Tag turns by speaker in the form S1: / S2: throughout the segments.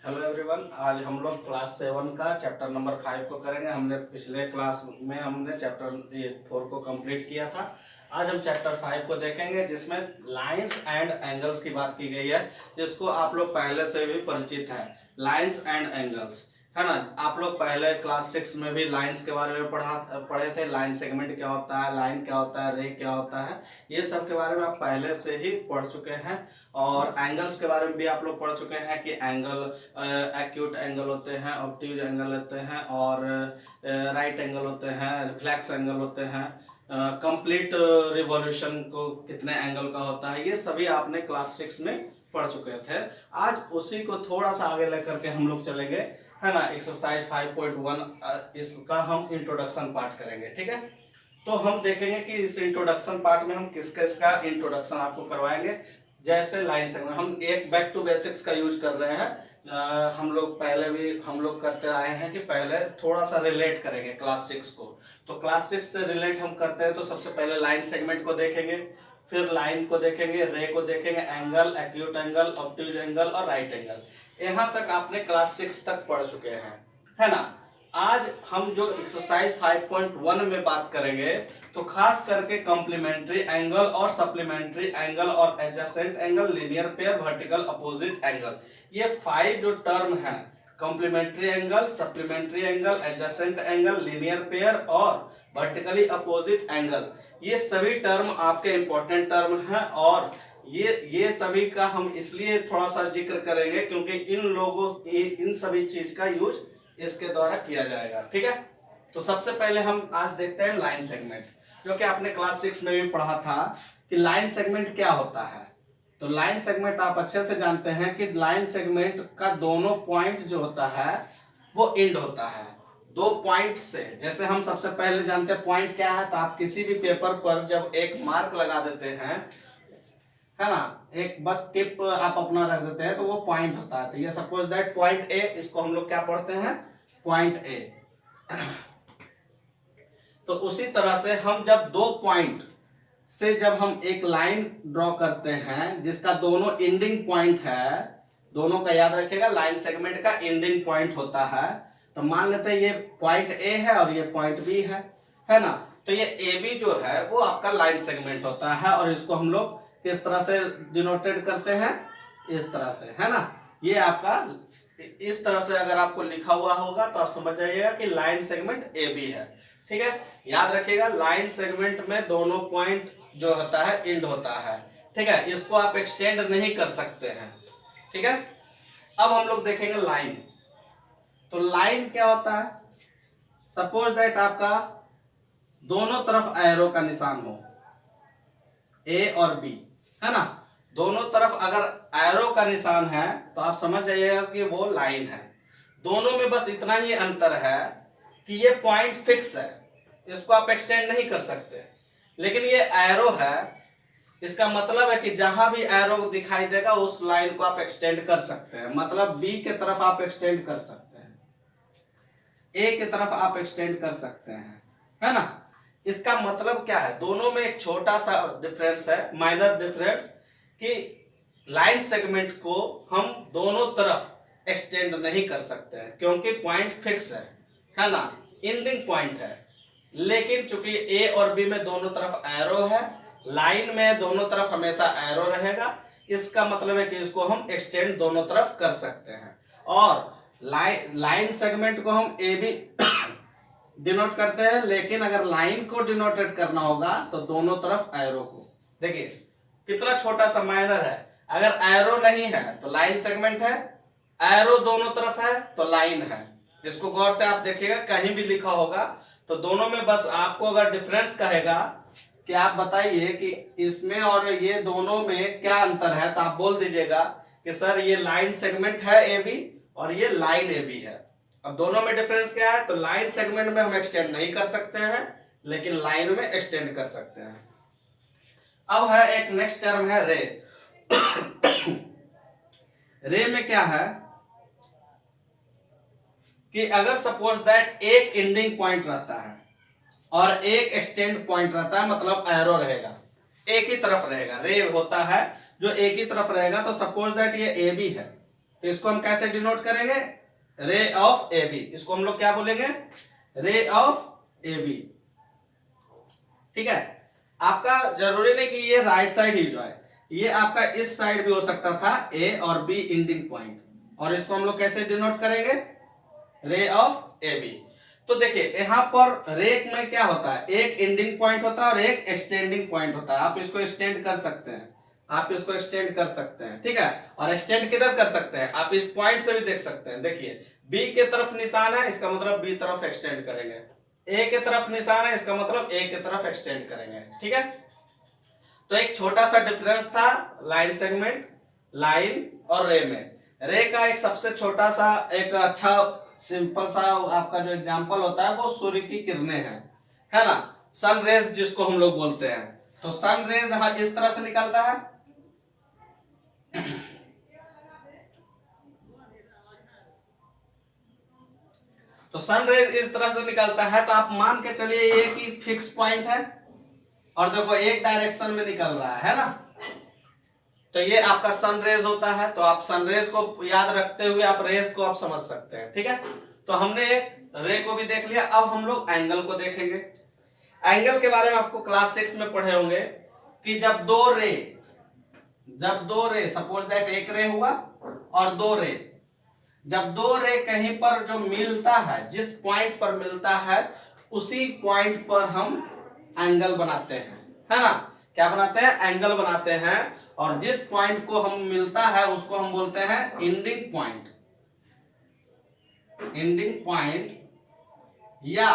S1: Hello everyone, आज हम लोग क्लास 7 का चैप्टर नंबर 5 को करेंगे। हमने पिछले क्लास में हमने चैप्टर 4 को कंप्लीट किया था। आज हम चैप्टर 5 को देखेंगे, जिसमें लाइंस एंड एंगल्स की बात की गई है, जिसको आप लोग पहले से भी परिचित हैं। लाइंस एंड एंगल्स, है ना। आप लोग पहले क्लास 6 में भी लाइंस के बारे में पढ़े थे। लाइन सेगमेंट क्या होता है, लाइन क्या होता है, रे क्या होता है, ये सब के बारे में आप पहले से ही पढ़ चुके हैं। और एंगल्स के बारे में भी आप लोग पढ़ चुके हैं कि एंगल एक्यूट एंगल होते हैं, ऑब्ट्यूज एंगल होते हैं, और राइट एंगल होते हैं, रिफ्लेक्स एंगल होते हैं, कंप्लीट रिवॉल्यूशन को कितने एंगल का होता है, ये सभी आपने क्लास 6 में पढ़ चुके थे। आज उसी को थोड़ा सा आगे लेकर के हम लोग चलेंगे, है ना। एक्सरसाइज 5.1 इसका हम इंट्रोडक्शन पार्ट करेंगे, ठीक है। तो हम देखेंगे कि इस इंट्रोडक्शन पार्ट में हम किसका इंट्रोडक्शन आपको करवाएंगे। जैसे लाइन सेगमेंट, हम एक बैक टू बेसिक्स का यूज कर रहे हैं। हम लोग पहले भी हम लोग करते आए हैं कि पहले थोड़ा सा रिलेट करेंगे क्लास 6 को। तो क्लास 6 से रिलेट हम करते हैं, तो सबसे पहले लाइन सेगमेंट को देखेंगे, फिर लाइन को देखेंगे, रे को देखेंगे, angle, acute angle, obtuse angle और राइट एंगल। यहाँ तक आपने क्लास 6 तक पढ़ चुके हैं, है ना। आज हम जो एक्सरसाइज 5.1 में बात करेंगे, तो खास करके कॉम्प्लीमेंट्री एंगल और सप्लीमेंट्री एंगल और adjacent angle, linear pair, vertical opposite angle, ये 5 जो टर्म है, complementary angle, supplementary angle, adjacent angle, linear pair और वर्टिकली अपोजिट एंगल, ये सभी टर्म आपके इंपॉर्टेंट टर्म हैं। और ये सभी का हम इसलिए थोड़ा सा जिक्र करेंगे क्योंकि इन सभी चीज का यूज इसके द्वारा किया जाएगा, ठीक है। तो सबसे पहले हम आज देखते हैं लाइन सेगमेंट, जो कि आपने क्लास 6 में भी पढ़ा था कि लाइन सेगमेंट क्या होता है। तो लाइन सेगमेंट आप अच्छे से जानते हैं कि लाइन सेगमेंट का दोनों पॉइंट जो होता है वो एंड होता है दो पॉइंट से। जैसे हम सबसे पहले जानते हैं पॉइंट क्या है, तो आप किसी भी पेपर पर जब एक मार्क लगा देते हैं, है ना, एक बस टिप आप अपना रख देते हैं, तो वो पॉइंट होता है। तो ये सपोज दैट पॉइंट ए, इसको हम लोग क्या पढ़ते हैं, पॉइंट ए। तो उसी तरह से हम जब दो पॉइंट से जब हम एक लाइन ड्रॉ करते हैं जिसका दोनों एंडिंग पॉइंट है, दोनों का याद रखिएगा, लाइन सेगमेंट का एंडिंग पॉइंट होता है। तो मान लेते हैं ये पॉइंट ए है और ये पॉइंट बी है ना। तो ये ए बी जो है वो आपका लाइन सेगमेंट होता है, और इसको हम लोग किस तरह से डिनोटेड करते हैं, इस तरह से, है ना। ये आपका इस तरह से अगर आपको लिखा हुआ होगा तो आप समझ जाइएगा कि लाइन सेगमेंट ए बी है, ठीक है। याद रखिएगा, लाइन सेगमेंट में दोनों पॉइंट जो होता है एंड होता है, ठीक है। इसको आप एक्सटेंड नहीं कर सकते हैं, ठीक है। अब हम लोग देखेंगे लाइन। तो लाइन क्या होता है, सपोज दैट आपका दोनों तरफ एरो का निशान हो, ए और बी, है ना। दोनों तरफ अगर एरो का निशान है तो आप समझ जाइएगा कि वो लाइन है। दोनों में बस इतना ही अंतर है कि ये पॉइंट फिक्स है, इसको आप एक्सटेंड नहीं कर सकते। लेकिन ये एरो है, इसका मतलब है कि जहां भी एरो दिखाई देगा उस लाइन को आप एक्सटेंड कर सकते हैं। मतलब बी के तरफ आप एक्सटेंड कर सकते हैं, ए के तरफ आप एक्सटेंड कर सकते हैं, है ना। इसका मतलब क्या है, दोनों में एक छोटा सा डिफरेंस है, माइनर डिफरेंस, कि लाइन सेगमेंट को हम दोनों तरफ एक्सटेंड नहीं कर सकते हैं क्योंकि पॉइंट फिक्स है ना, एंडिंग पॉइंट है। लेकिन चूंकि ए और बी में दोनों तरफ एरो है, लाइन में दोनों तरफ हमेशा एरो रहेगा, इसका मतलब है कि इसको हम एक्सटेंड दोनों तरफ कर सकते हैं। और लाइन सेगमेंट को हम ए बी डिनोट करते हैं, लेकिन अगर लाइन को डिनोटेड करना होगा तो दोनों तरफ एरो को। देखिए कितना छोटा सा माइनर है, अगर एरो नहीं है तो लाइन सेगमेंट है, एरो दोनों तरफ है तो लाइन है। इसको गौर से आप देखिएगा, कहीं भी लिखा होगा तो दोनों में बस आपको अगर डिफरेंस कहेगा कि आप बताइए कि इसमें और ये दोनों में क्या अंतर है, तो आप बोल दीजिएगा कि सर ये लाइन सेगमेंट है ए बी और ये लाइन ए बी है। अब दोनों में डिफरेंस क्या है, तो लाइन सेगमेंट में हम एक्सटेंड नहीं कर सकते हैं, लेकिन लाइन में एक्सटेंड कर सकते हैं। अब है एक नेक्स्ट टर्म है रे। रे में क्या है कि अगर सपोज दैट एक एंडिंग पॉइंट रहता है और एक एक्सटेंड पॉइंट रहता है, मतलब एरो रहेगा, एक ही तरफ रहेगा, रे होता है जो एक ही तरफ रहेगा। तो सपोज दैट ये ए बी है, तो इसको हम कैसे डिनोट करेंगे, रे ऑफ ए बी, इसको हम लोग क्या बोलेंगे, रे ऑफ ए बी। ठीक है, आपका जरूरी नहीं कि ये राइट साइड ही जो है, ये आपका इस साइड भी हो सकता था, ए और बी इंडिंग पॉइंट, और इसको हम लोग कैसे डिनोट करेंगे, रे ऑफ ए बी। तो देखिए यहां पर रे में क्या होता है, एक एंडिंग पॉइंट होता है और एक एक्सटेंडिंग पॉइंट होता है। आप इसको एक्सटेंड कर सकते हैं, आप इसको एक्सटेंड कर सकते हैं, ठीक है। और एक्सटेंड किधर कर सकते हैं, आप इस पॉइंट से भी देख सकते हैं। देखिए बी के तरफ निशान है, इसका मतलब बी तरफ एक्सटेंड करेंगे, ए के तरफ निशान है, इसका मतलब ए के तरफ एक्सटेंड करेंगे, ठीक है। तो एक छोटा सा डिफरेंस था लाइन सेगमेंट, लाइन और रे में। रे का एक सबसे छोटा सा एक अच्छा सिंपल सा आपका जो एग्जांपल होता है वो सूर्य की किरणें हैं, है ना, सन रेज जिसको हम लोग बोलते हैं। तो सन रेज इस तरह से निकलता है, तो सन रेज इस तरह से निकलता है। तो आप मान के चलिए ये कि फिक्स पॉइंट है और देखो एक डायरेक्शन में निकल रहा है ना, तो ये आपका सन रेज होता है। तो आप सन रेज को याद रखते हुए आप रेज को आप समझ सकते हैं, ठीक है। तो हमने रे को भी देख लिया, अब हम लोग एंगल को देखेंगे। एंगल के बारे में आपको क्लास 6 में पढ़े होंगे कि जब दो रे सपोज दैट एक रे हुआ और दो रे, जब दो रे कहीं पर जो मिलता है, जिस पॉइंट पर मिलता है उसी पॉइंट पर हम एंगल बनाते हैं, है ना। क्या बनाते हैं, एंगल बनाते हैं। और जिस पॉइंट को हम मिलता है उसको हम बोलते हैं एंडिंग पॉइंट, एंडिंग पॉइंट या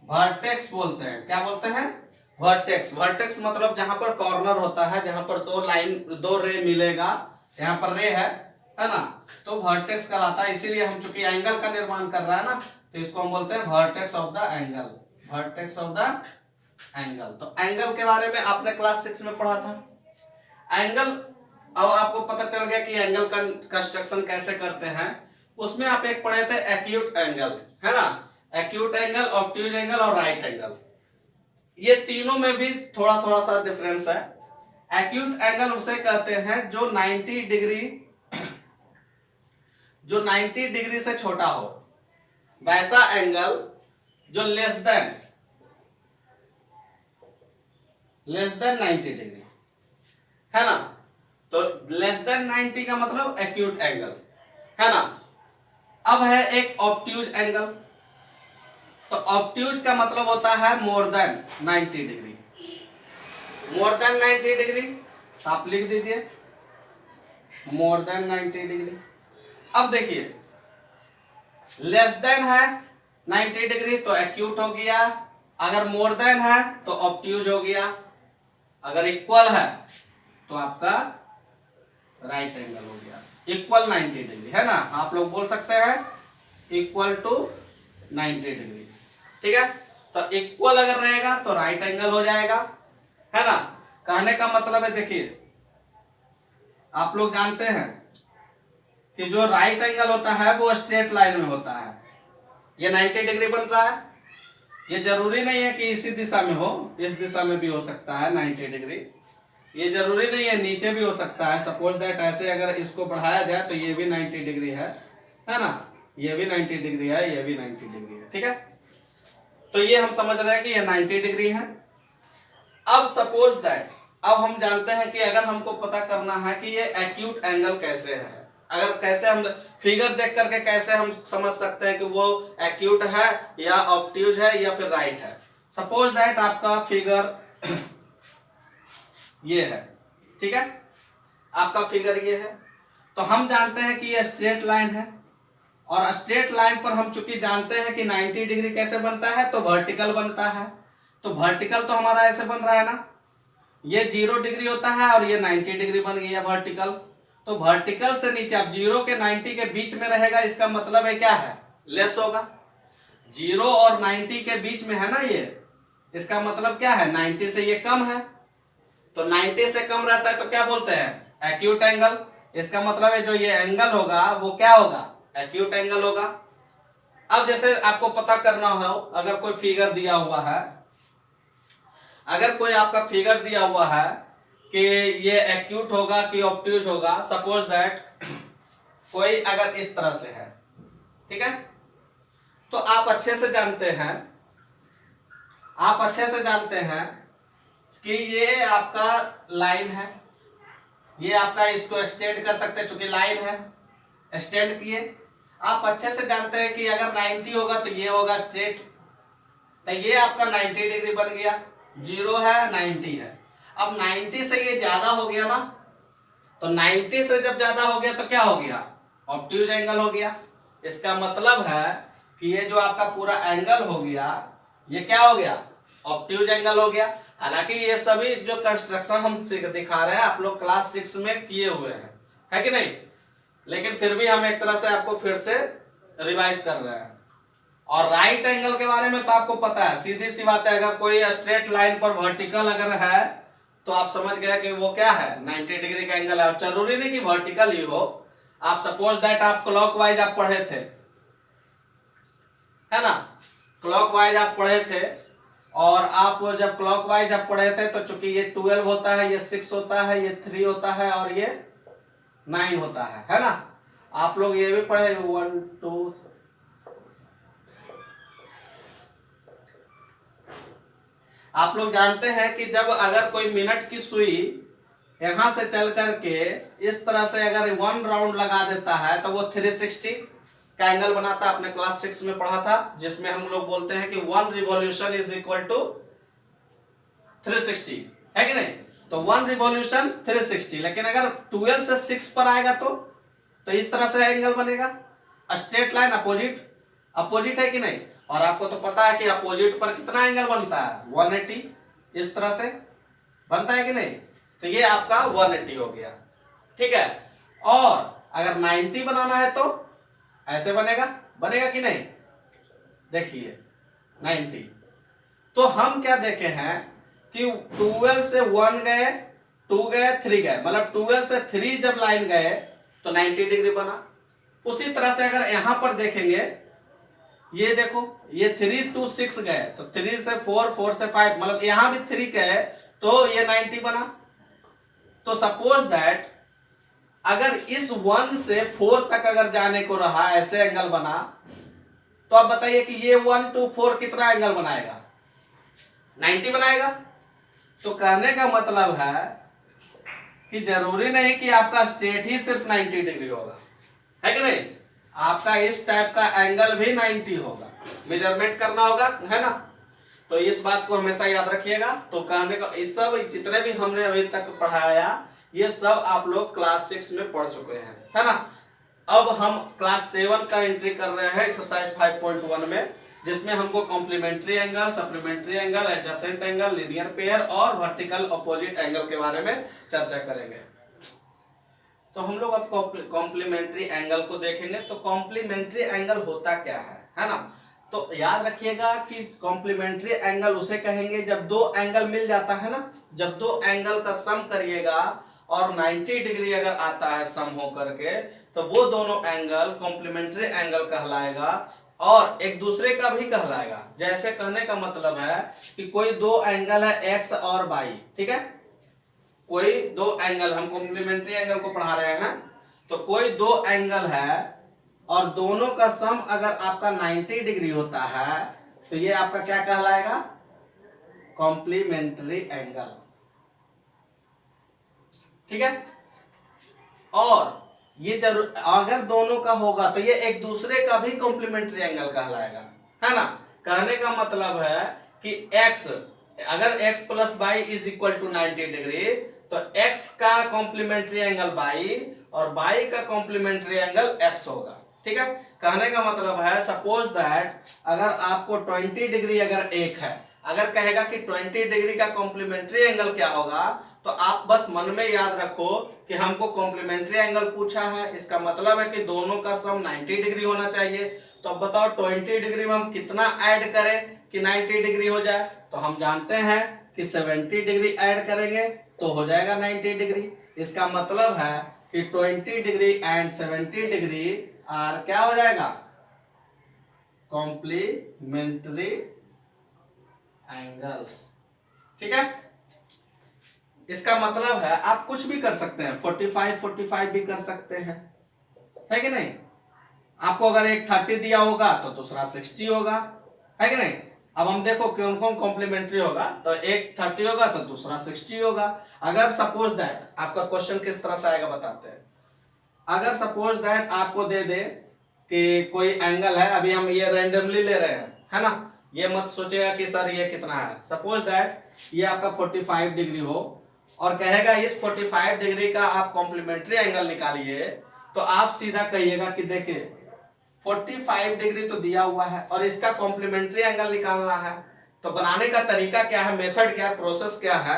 S1: वर्टेक्स बोलते हैं। क्या बोलते हैं, वर्टेक्स। वर्टेक्स मतलब जहां पर कॉर्नर होता है, जहां पर दो रे मिलेगा, यहाँ पर रे है ना, तो वर्टेक्स कहलाता है। इसीलिए हम चूंकि एंगल का निर्माण कर रहा है ना, तो इसको हम बोलते हैं vertex of the angle, vertex of the angle. तो एंगल के बारे में आपने क्लास 6 में पढ़ा था। एंगल, अब आपको पता चल गया कि एंगल का कंस्ट्रक्शन कैसे करते हैं। उसमें आप एक पढ़े थे एक्यूट एंगल, है ना, एक्यूट एंगल, ऑब्ट्यूज एंगल और राइट एंगल। ये तीनों में भी थोड़ा थोड़ा सा डिफरेंस है। एक्यूट एंगल उसे कहते हैं जो 90 डिग्री से छोटा हो, वैसा एंगल जो लेस देन 90 डिग्री, है ना। तो लेस देन 90 का मतलब एक्यूट एंगल, है ना। अब है एक ऑब्ट्यूज एंगल। तो ऑब्ट्यूज का मतलब होता है more than 90 degree, more than 90 degree. आप लिख दीजिए मोर देन 90 डिग्री। अब देखिए लेस देन है 90 डिग्री तो एक्यूट हो गया, अगर मोर देन है तो ऑब्ट्यूज हो गया, अगर इक्वल है तो आपका राइट एंगल हो गया। इक्वल 90 डिग्री, है ना, आप लोग बोल सकते हैं इक्वल टू 90 डिग्री, ठीक है। तो इक्वल अगर रहेगा तो राइट एंगल हो जाएगा, है ना। कहने का मतलब है, देखिए आप लोग जानते हैं कि जो राइट एंगल होता है वो स्ट्रेट लाइन में होता है। ये 90 डिग्री बन रहा है, ये जरूरी नहीं है कि इसी दिशा में हो, इस दिशा में भी हो सकता है 90 डिग्री। ये जरूरी नहीं है, नीचे भी हो सकता है। सपोज दैट ऐसे अगर इसको बढ़ाया जाए तो ये भी 90 डिग्री है ना, ये भी 90 डिग्री है, ये भी 90 डिग्री है, ठीक है। तो ये हम समझ रहे हैं कि ये 90 डिग्री है। अब सपोज दैट, अब हम जानते हैं कि अगर हमको पता करना है कि ये एक्यूट एंगल कैसे है, अगर कैसे हम फिगर देख करके कैसे हम समझ सकते हैं कि वो एक्यूट है या ऑब्ट्यूज है या फिर राइट है। सपोज दैट आपका फिगर ये है, ठीक है, आपका फिगर ये है। तो हम जानते हैं कि ये स्ट्रेट लाइन है, और स्ट्रेट लाइन पर हम चूंकि जानते हैं कि 90 डिग्री कैसे बनता है, तो वर्टिकल बनता है। तो वर्टिकल तो हमारा ऐसे बन रहा है ना, ये 0 डिग्री होता है और ये 90 डिग्री बन गया वर्टिकल। तो वर्टिकल से नीचे, अब 0 के 90 के बीच में रहेगा, इसका मतलब है क्या है, लेस होगा। 0 और 90 के बीच में है ना ये, इसका मतलब क्या है, 90 से ये कम है। तो 90 से कम रहता है तो क्या बोलते हैं, एक्यूट एंगल। इसका मतलब है जो ये एंगल होगा वो क्या होगा, एक्यूट एंगल होगा। अब जैसे आपको पता करना हो, अगर कोई फिगर दिया हुआ है, अगर कोई आपका फिगर दिया हुआ है कि ये एक्यूट होगा कि ऑब्ट्यूज होगा, सपोज दैट कोई अगर इस तरह से है, ठीक है, तो आप अच्छे से जानते हैं, आप अच्छे से जानते हैं कि ये आपका लाइन है, ये आपका, इसको एक्सटेंड कर सकते हैं चूंकि लाइन है, एक्सटेंड किए। आप अच्छे से जानते हैं कि अगर 90 होगा तो ये होगा स्ट्रेट, तो ये आपका 90 डिग्री बन गया। 0 है, 90 है। अब 90 से ये ज्यादा हो गया ना, तो 90 से जब ज्यादा हो गया तो क्या हो गया, ऑब्ट्यूज एंगल हो गया। इसका मतलब है कि ये जो आपका पूरा एंगल हो गया, ये क्या हो गया, ऑब्ट्यूज एंगल हो गया। हालांकि ये सभी जो कंस्ट्रक्शन हम दिखा रहे हैं आप लोग क्लास 6 में किए हुए हैं, है कि नहीं, लेकिन फिर भी हम एक तरह से आपको फिर से रिवाइज कर रहे हैं। और राइट एंगल के बारे में तो आपको पता है, सीधी सी बात है, अगर कोई स्ट्रेट लाइन पर वर्टिकल अगर है तो आप समझ गए कि वो क्या है, 90 डिग्री का एंगल है। जरूरी नहीं कि वर्टिकल ही हो, आप सपोज दैट आप क्लॉकवाइज आप पढ़े थे, है ना, क्लॉकवाइज आप पढ़े थे, और आप जब क्लॉकवाइज आप पढ़े थे तो चूंकि ये 12 होता है, ये 6 होता है, ये 3 होता है और ये 9 होता है ना। आप लोग ये भी पढ़े 1 2, आप लोग जानते हैं कि जब अगर कोई मिनट की सुई यहां से चल करके इस तरह से अगर 1 राउंड लगा देता है तो वो 360 का एंगल बनाता है। आपने क्लास 6 में पढ़ा था, जिसमें हम लोग बोलते हैं कि 1 रिवॉल्यूशन इज इक्वल टू 360, है कि नहीं। तो 1 रिवॉल्यूशन 360, लेकिन अगर 12 से 6 पर आएगा तो इस तरह से एंगल बनेगा। स्ट्रेट लाइन अपोजिट, अपोजिट है कि नहीं, और आपको तो पता है कि अपोजिट पर कितना एंगल बनता है, 180, इस तरह से बनता है कि नहीं। तो ये आपका 180 हो गया, ठीक है। और अगर 90 बनाना है तो ऐसे बनेगा, बनेगा कि नहीं, देखिए 90। तो हम क्या देखे हैं कि 12 से 1 गए, 2 गए, 3 गए, मतलब 12 से 3 जब लाइन गए तो 90 डिग्री बना। उसी तरह से अगर यहां पर देखेंगे, ये देखो, ये 3 to 6 गए तो 3 से 4, 4 से 5, मतलब यहां भी 3 गए तो ये 90 बना। तो सपोज दैट अगर इस 1 से 4 तक अगर जाने को रहा, ऐसे एंगल बना, तो आप बताइए कि ये 1 to 4 कितना एंगल बनाएगा, 90 बनाएगा। तो कहने का मतलब है कि जरूरी नहीं कि आपका स्ट्रेट ही सिर्फ 90 डिग्री होगा, है कि नहीं, आपका इस टाइप का एंगल भी 90 होगा, मेजरमेंट करना होगा, है ना। तो इस बात को हमेशा याद रखिएगा। तो कहने का इस सब जितने भी हमने अभी तक पढ़ाया ये सब आप लोग क्लास 6 में पढ़ चुके हैं, है ना। अब हम क्लास 7 का एंट्री कर रहे हैं एक्सरसाइज 5.1 में, जिसमें हमको complementary angle, supplementary angle, adjacent angle, linear pair और वर्टिकल अपोजिट एंगल के बारे में चर्चा करेंगे। तो हम लोग अब कॉम्प्लीमेंट्री एंगल को देखेंगे। तो कॉम्प्लीमेंट्री एंगल होता क्या है ना। तो याद रखिएगा कि कॉम्प्लीमेंट्री एंगल उसे कहेंगे जब दो एंगल मिल जाता है ना, जब दो एंगल का सम करिएगा और 90 डिग्री अगर आता है सम हो करके, तो वो दोनों एंगल कॉम्प्लीमेंट्री एंगल कहलाएगा और एक दूसरे का भी कहलाएगा। जैसे कहने का मतलब है कि कोई दो एंगल है एक्स और वाई, ठीक है, कोई दो एंगल, हम कॉम्प्लीमेंट्री एंगल को पढ़ा रहे हैं, तो कोई दो एंगल है और दोनों का सम अगर आपका 90 डिग्री होता है तो ये आपका क्या कहलाएगा, कॉम्प्लीमेंट्री एंगल, ठीक है। और ये जरूर अगर दोनों का होगा तो ये एक दूसरे का भी कॉम्प्लीमेंट्री एंगल कहलाएगा, है ना। कहने का मतलब है कि x, अगर x plus y is equal to 90 degree, तो x का कॉम्प्लीमेंट्री एंगल y और y का कॉम्प्लीमेंट्री एंगल x होगा, ठीक है। कहने का मतलब है सपोज दैट अगर आपको 20 डिग्री अगर एक है, अगर कहेगा कि 20 डिग्री का कॉम्प्लीमेंट्री एंगल क्या होगा, तो आप बस मन में याद रखो कि हमको कॉम्प्लीमेंट्री एंगल पूछा है, इसका मतलब है कि दोनों का सम 90 डिग्री होना चाहिए। तो अब बताओ 20 डिग्री में हम कितना ऐड करें कि 90 डिग्री हो जाए। तो हम जानते हैं कि 70 डिग्री ऐड करेंगे तो हो जाएगा 90 डिग्री। इसका मतलब है कि 20 डिग्री एंड 70 डिग्री आर क्या हो जाएगा, कॉम्प्लीमेंट्री एंगल्स, ठीक है। इसका मतलब है आप कुछ भी कर सकते हैं, 45 45 भी कर सकते हैं, है कि नहीं। आपको अगर एक 30 दिया होगा तो दूसरा 60 होगा, है कि नहीं। अब हम देखो कौन कौन कॉम्प्लीमेंट्री होगा, तो एक 30 होगा तो दूसरा 60 होगा। अगर सपोज दैट आपका क्वेश्चन किस तरह से आएगा बताते हैं। अगर सपोज दैट आपको दे दे कि कोई एंगल है, अभी हम ये रैंडमली ले रहे हैं, है ना, ये मत सोचेगा कि सर ये कितना है। सपोज दैट ये आपका 45 डिग्री हो और कहेगा इस 45 डिग्री का आप कॉम्प्लीमेंट्री एंगल निकालिए, तो आप सीधा कहिएगा कि देखिए 45 डिग्री तो दिया हुआ है और इसका कॉम्प्लीमेंट्री एंगल निकालना है। तो बनाने का तरीका क्या है, मेथड क्या है, प्रोसेस क्या है।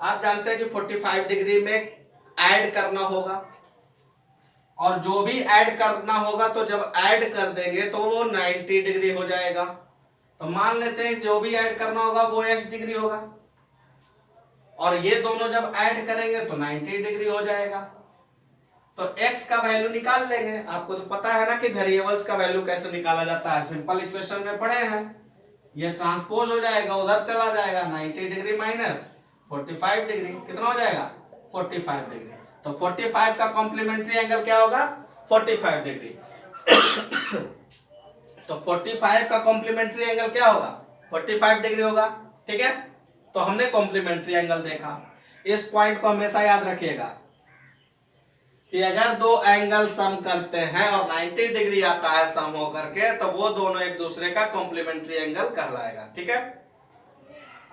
S1: आप जानते हैं कि 45 डिग्री में ऐड करना होगा और जो भी ऐड करना होगा तो जब ऐड कर देंगे तो वो 90 डिग्री हो जाएगा। तो मान लेते हैं जो भी ऐड करना होगा वो x डिग्री होगा और ये दोनों जब ऐड करेंगे तो 90 डिग्री हो जाएगा। तो x का वैल्यू निकाल लेंगे। आपको तो पता है ना कि वेरिएबल्स का वैल्यू कैसे निकाला जाता है, सिंपल इक्वेशन में पढ़े हैं। ये ट्रांसपोज हो जाएगा, उधर चला जाएगा, 90 डिग्री माइनस 45 डिग्री कितना हो जाएगा 45 डिग्री। तो 45 का कॉम्प्लीमेंट्री एंगल क्या होगा 45 डिग्री। तो 45 का कॉम्प्लीमेंट्री एंगल क्या होगा 45 डिग्री होगा, ठीक है। तो हमने कॉम्प्लीमेंट्री एंगल देखा। इस पॉइंट को हमेशा याद रखिएगा कि अगर दो एंगल सम करते हैं और 90 डिग्री आता है सम होकर के, तो वो दोनों एक दूसरे का कॉम्प्लीमेंट्री एंगल कहलाएगा, ठीक है।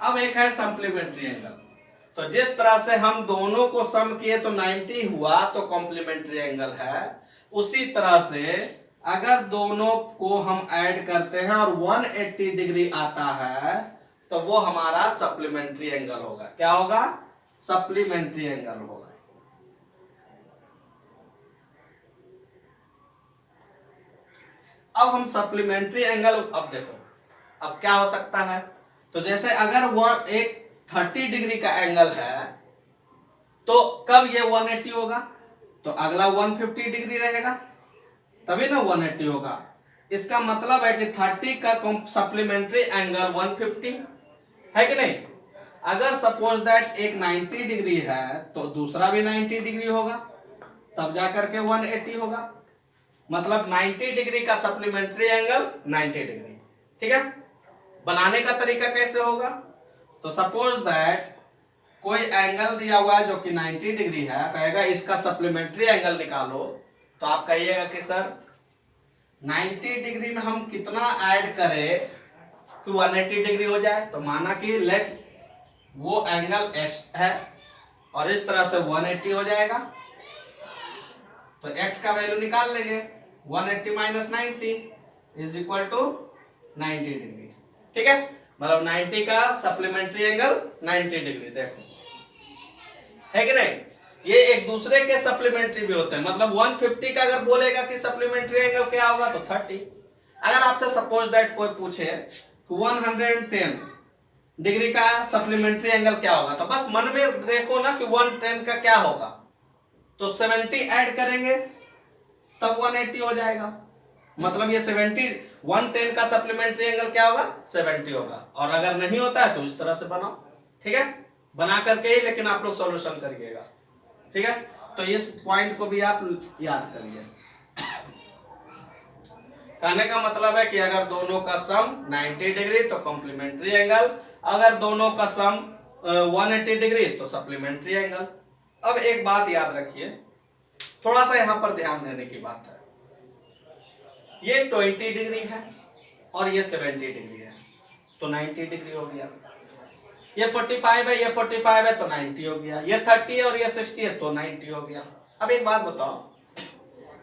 S1: अब एक है सप्लीमेंट्री एंगल। तो जिस तरह से हम दोनों को सम किए तो 90 हुआ तो कॉम्प्लीमेंट्री एंगल है, उसी तरह से अगर दोनों को हम ऐड करते हैं और 180 डिग्री आता है तो वो हमारा सप्लीमेंट्री एंगल होगा। क्या होगा सप्लीमेंट्री एंगल होगा। अब हम सप्लीमेंट्री एंगल, अब देखो अब क्या हो सकता है। तो जैसे अगर वो एक 30 डिग्री का एंगल है तो कब ये 180 होगा, तो अगला 150 डिग्री रहेगा तभी ना 180 होगा। इसका मतलब है कि 30 का सप्लीमेंट्री एंगल 150 है कि नहीं। अगर सपोज दैट एक 90 डिग्री है तो दूसरा भी 90 डिग्री होगा, तब जाकर के 180 होगा। मतलब 90 डिग्री का सप्लीमेंट्री एंगल 90 डिग्री, ठीक है। बनाने का तरीका कैसे होगा, तो सपोज दैट कोई एंगल दिया हुआ है जो कि 90 डिग्री है, कहेगा इसका सप्लीमेंट्री एंगल निकालो, तो आप कहिएगा कि सर 90 डिग्री में हम कितना ऐड करें कि 180 डिग्री हो जाए। तो माना कि लेट वो एंगल x है और इस तरह से 180 हो जाएगा, तो x का वैल्यू निकाल लेंगे। 180 minus 90 is equal to 90 degree, ठीक है। मतलब 90 का सप्लीमेंट्री एंगल 90 डिग्री, देखो है कि नहीं। ये एक दूसरे के सप्लीमेंट्री भी होते हैं। मतलब 150 का अगर बोलेगा कि सप्लीमेंट्री एंगल क्या होगा तो 30। अगर आपसे सपोज दैट कोई पूछे 110 डिग्री का सप्लीमेंट्री एंगल क्या होगा, तो बस मन में देखो ना कि 110 का क्या होगा, तो 70 ऐड करेंगे तब 180 हो जाएगा। मतलब ये 110 का सप्लीमेंट्री एंगल क्या होगा 70 होगा। और अगर नहीं होता है तो इस तरह से बनाओ, ठीक है। बना करके ही लेकिन आप लोग सॉल्यूशन करिएगा, ठीक है। तो इस पॉइंट को भी आप याद करिए। कहने का मतलब है कि अगर दोनों का सम 90 डिग्री तो कॉम्प्लीमेंट्री एंगल, अगर दोनों का सम 180 डिग्री तो सप्लीमेंट्री एंगल। अब एक बात याद रखिए, थोड़ा सा यहां पर ध्यान देने की बात है। ये 20 डिग्री है और ये 70 डिग्री है तो 90 डिग्री हो गया। ये 45 है, ये 45 है तो 90 हो गया। ये 30 है और ये 60 है तो 90 हो गया। अब एक बात बताओ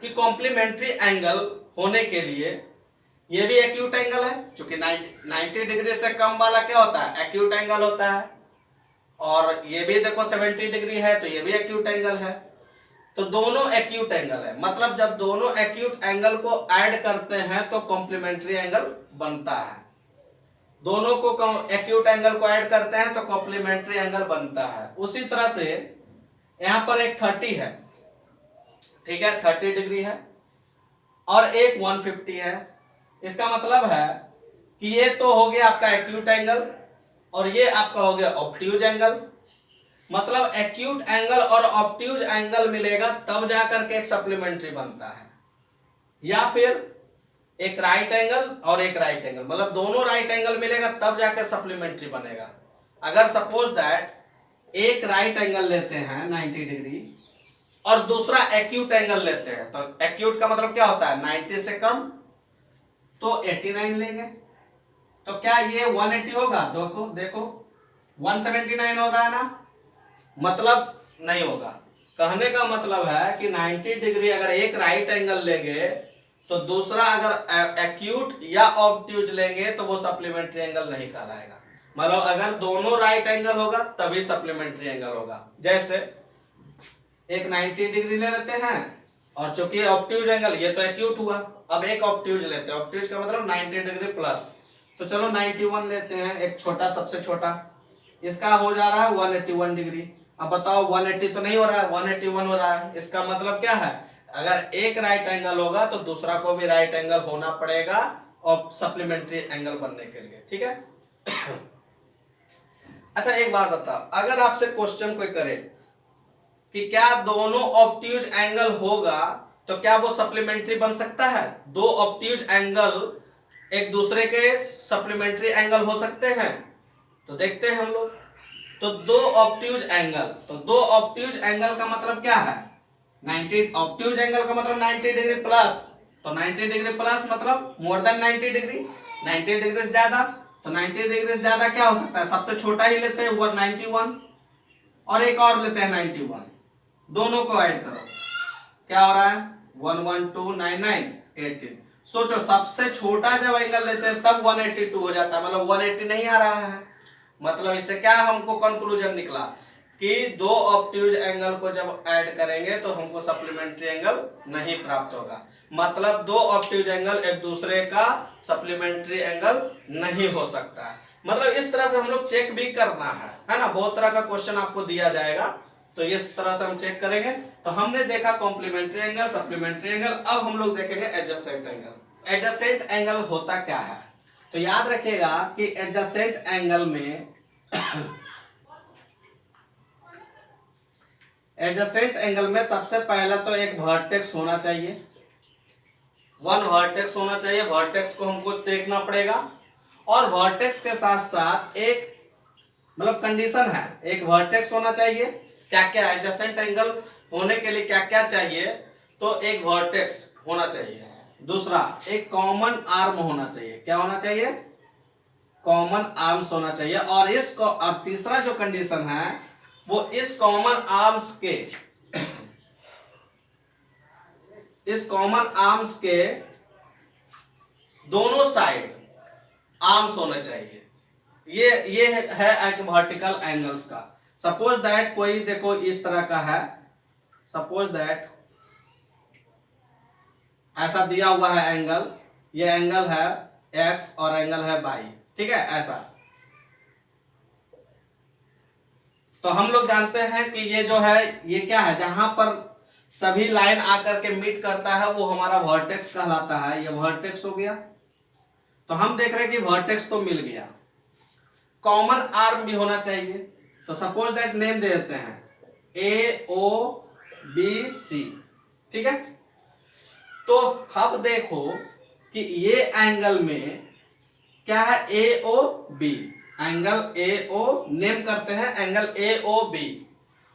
S1: कि कॉम्प्लीमेंट्री एंगल होने के लिए ये भी एक्यूट एंगल है, क्योंकि 90 डिग्री से कम वाला क्या होता है एक्यूट एंगल होता है, और ये भी देखो 70 डिग्री है तो ये भी एक्यूट एंगल है। तो दोनों एक्यूट एंगल है। मतलब जब दोनों एक्यूट एंगल को ऐड करते हैं तो कॉम्प्लीमेंट्री एंगल बनता है। दोनों को एक्यूट एंगल को ऐड करते हैं तो कॉम्प्लीमेंट्री एंगल बनता है। उसी तरह से यहां पर एक 30 है, ठीक है, 30 डिग्री है और एक 150 है। इसका मतलब है कि ये तो हो गया आपका एक्यूट एंगल और ये आपका हो गया ऑब्ट्यूज एंगल। मतलब एक्यूट एंगल और ऑब्ट्यूज एंगल मिलेगा तब जाकर के एक सप्लीमेंट्री बनता है, या फिर एक राइट एंगल और एक राइट एंगल, मतलब दोनों राइट एंगल मिलेगा तब जाकर सप्लीमेंट्री बनेगा। अगर सपोज दैट एक राइट एंगल लेते हैं 90 डिग्री और दूसरा एक्यूट एंगल लेते हैं, तो एक्यूट का मतलब क्या होता है 90 से कम, तो 89 लेंगे, तो क्या ये 180 होगा? देखो देखो 179 हो रहा है ना, मतलब नहीं होगा। कहने का मतलब है कि 90 डिग्री अगर एक राइट एंगल लेंगे तो दूसरा अगर एक्यूट या ऑब्ट्यूज लेंगे तो वो सप्लीमेंट्री एंगल नहीं कहलाएगा। मतलब अगर दोनों राइट एंगल होगा तभी सप्लीमेंट्री एंगल होगा। जैसे एक 90 डिग्री ले लेते हैं और चूंकि ऑब्ट्यूज एंगल, ये तो एक्यूट हुआ, अब एक ऑब्ट्यूज लेते हैं, ऑब्ट्यूज का मतलब 90 डिग्री प्लस, तो चलो 91 लेते हैं, एक छोटा सबसे छोटा, इसका हो जा रहा है 181 डिग्री। अब बताओ 180 तो नहीं हो रहा है, 181 हो रहा है, इसका मतलब क्या है, अगर एक राइट एंगल होगा तो दूसरा को भी राइट एंगल होना पड़ेगा और सप्लीमेंट्री एंगल बनने के लिए, ठीक है। अच्छा एक बात बताओ, अगर आपसे क्वेश्चन कोई करे कि क्या दोनों ऑब्ट्यूज एंगल होगा तो क्या वो सप्लीमेंट्री बन सकता है? दो ऑब्ट्यूज एंगल एक दूसरे के सप्लीमेंट्री एंगल हो सकते हैं? तो देखते हैं हम लोग। तो दो ऑब्ट्यूज एंगल, तो दो ऑब्ट्यूज एंगल का मतलब क्या है, 90 ऑब्ट्यूज एंगल का मतलब 90 डिग्री प्लस, तो 90 डिग्री प्लस मतलब मोर देन 90 डिग्री, 90 डिग्री से ज्यादा, तो 90 डिग्री से ज्यादा क्या हो सकता है, सबसे छोटा ही लेते हैं 191 और एक और लेते हैं 91, दोनों को ऐड करो, क्या हो रहा है 11299 18। सोचो सबसे छोटा जब एंगल लेते हैं तब 182 हो जाता है, मतलब 180 नहीं आ रहा है। मतलब इससे क्या हमको कंक्लूजन निकला कि दो ऑब्ट्यूज एंगल को जब ऐड करेंगे तो हमको सप्लीमेंट्री एंगल नहीं प्राप्त होगा। मतलब दो ऑब्ट्यूज एंगल एक दूसरे का सप्लीमेंट्री एंगल नहीं हो सकता है। मतलब इस तरह से हम लोग चेक भी करना है ना, बहुत तरह का क्वेश्चन आपको दिया जाएगा, तो इस तरह से हम चेक करेंगे। तो हमने देखा कॉम्प्लीमेंट्री एंगल, सप्लीमेंट्री एंगल, अब हम लोग देखेंगे एडजेसेंट एंगल। एडजेसेंट एंगल होता क्या है, तो याद रखिएगा कि एडजेसेंट एंगल में एडजेसेंट एंगल में सबसे पहला तो एक वर्टेक्स होना चाहिए, वन वर्टेक्स होना चाहिए, वर्टेक्स को हमको देखना पड़ेगा, और वर्टेक्स के साथ साथ एक मतलब कंडीशन है, एक वर्टेक्स होना चाहिए। क्या क्या एडजेसेंट एंगल होने के लिए क्या क्या चाहिए, तो एक वर्टेक्स होना चाहिए, दूसरा एक कॉमन आर्म होना चाहिए, क्या होना चाहिए, कॉमन आर्म्स होना चाहिए, और तीसरा जो कंडीशन है वो इस कॉमन आर्म्स के दोनों साइड आर्म्स होने चाहिए। ये है एक वर्टिकल एंगल्स का। सपोज दैट कोई देखो इस तरह का है, सपोज दैट ऐसा दिया हुआ है एंगल, ये एंगल है x और एंगल है y, ठीक है ऐसा। तो हम लोग जानते हैं कि ये जो है ये क्या है, जहां पर सभी लाइन आकर के मीट करता है वो हमारा वर्टेक्स कहलाता है, ये वर्टेक्स हो गया। तो हम देख रहे हैं कि वर्टेक्स तो मिल गया, कॉमन आर्म भी होना चाहिए, तो सपोज दैट नेम दे देते हैं AOBC, ठीक है। तो अब देखो कि ये एंगल में क्या है AOB, एंगल AO नेम करते हैं एंगल AOB,